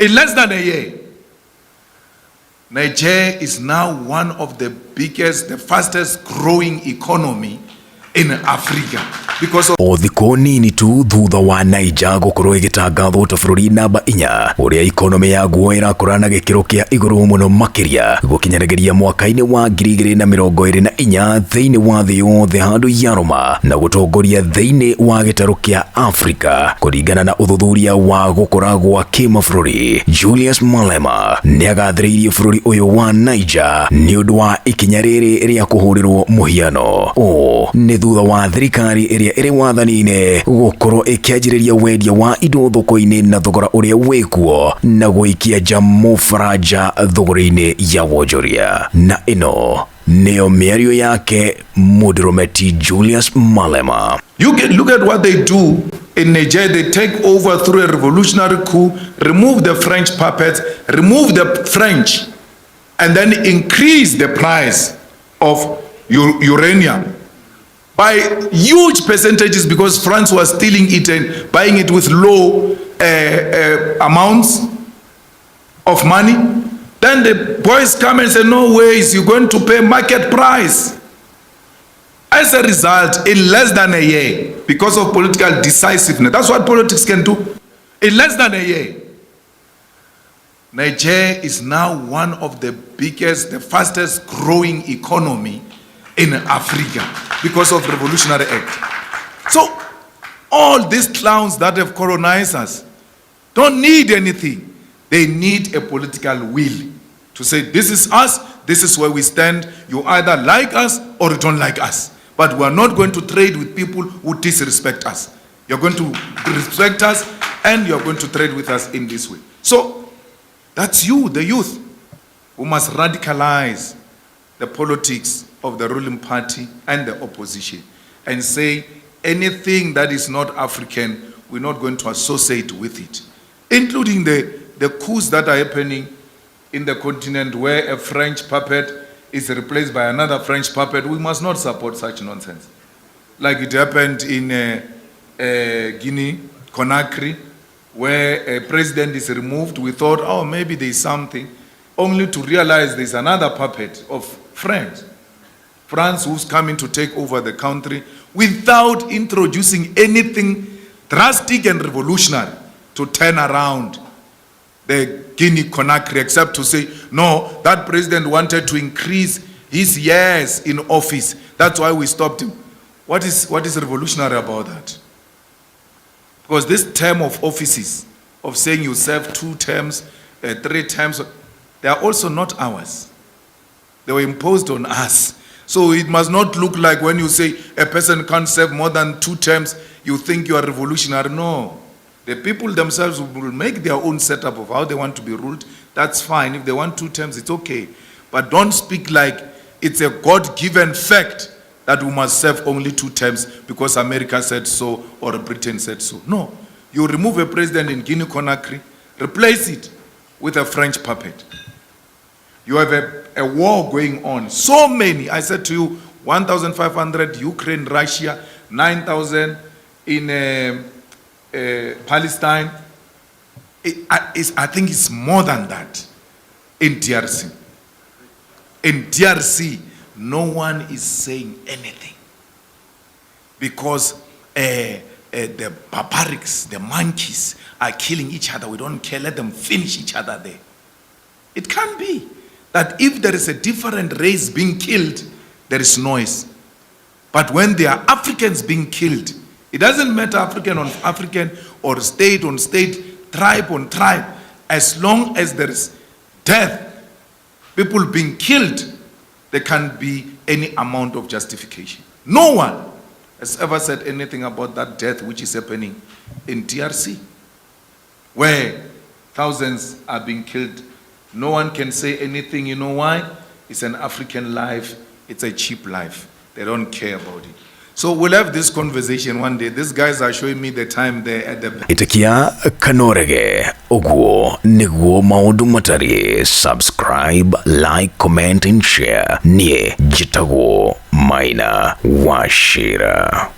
In less than a year, Nigeria is now one of the biggest, the fastest growing economy in Africa because of thikũ nini tu thutha wa Niger gũkorwo ĩgĩtangathwo ta bũrũri namba 4 ũrĩa ikonomi yaguo ĩrakũra na gĩkĩro kĩa igũrũ mũno makĩria gũkinyanĩria mwaka-inĩ wa 2024 thĩinĩ wa thĩ yothe handũ yarũma na gũtongoria thĩinĩ wa gĩtarũ kĩa Afrika kũringana na ũthuthuria wa gũkũra gwa kĩmabũrũri. Julius Malema nĩagathĩrĩirie bũrũri ũyũ wa Niger nĩ ũndũ wa ikinya rĩrĩ rĩa kũhũrĩrwo mũhiano. Nĩ thutha wa thirikari ĩrĩa ĩrĩ wathani-inĩ gũkorwo ĩkĩanjĩrĩria wendia wa indo thoko-inĩ na thogora ũrĩa wĩkuo na gũikia nja mũfaraja thogora-inĩ ya wonjoria. Na ĩno nĩyo mĩario yake mũndũrũme Julius Malema. You can look at what they do in Nigeria. They take over through a revolutionary coup, remove the French puppets, remove the French, and then increase the price of uranium by huge percentages because France was stealing it and buying it with low amounts of money. Then the boys come and say, no ways, you're going to pay market price. As a result, in less than a year, because of political decisiveness, that's what politics can do. In less than a year, Nigeria is now one of the biggest, the fastest growing economy in Africa because of Revolutionary Act. So all these clowns that have colonized us don't need anything. They need a political will to say, this is us, this is where we stand. You either like us or you don't like us. But we are not going to trade with people who disrespect us. You're going to respect us and you're going to trade with us in this way. So that's you, the youth, who must radicalize the politics of the ruling party and the opposition and say anything that is not African, we're not going to associate with it, including the coups that are happening in the continent where a French puppet is replaced by another French puppet. We must not support such nonsense. Like it happened in Guinea, Conakry, where a president is removed. We thought, oh, maybe there's something, only to realize there's another puppet of France who's coming to take over the country without introducing anything drastic and revolutionary to turn around the Guinea Conakry, except to say, no, that president wanted to increase his years in office. That's why we stopped him. What is revolutionary about that? Because this term of offices, of saying you serve 2 terms, 3 terms, they are also not ours. They were imposed on us. So it must not look like when you say a person can't serve more than 2 terms, you think you are revolutionary. No. The people themselves will make their own setup of how they want to be ruled. That's fine. If they want 2 terms, it's okay. But don't speak like it's a God-given fact that we must serve only 2 terms because America said so or Britain said so. No. You remove a president in Guinea-Conakry, replace it with a French puppet. You have a war going on. So many. I said to you, 1,500 Ukraine, Russia, 9,000 in Palestine. I think it's more than that in DRC. In DRC, no one is saying anything because the barbarics, the monkeys are killing each other. We don't care. Let them finish each other there. It can't be that if there is a different race being killed, there is noise. But when there are Africans being killed, it doesn't matter African on African or state on state, tribe on tribe. As long as there is death, people being killed, there can't be any amount of justification. No one has ever said anything about that death which is happening in DRC, where thousands are being killed. No one can say anything. You know why? It's an African life. It's a cheap life. They don't care about it. So we'll have this conversation one day. These guys are showing me the time there at the... Itakia kanorege oguo niguo maundu matari. Subscribe, like, comment and share. Nie jitago Maina Wachira.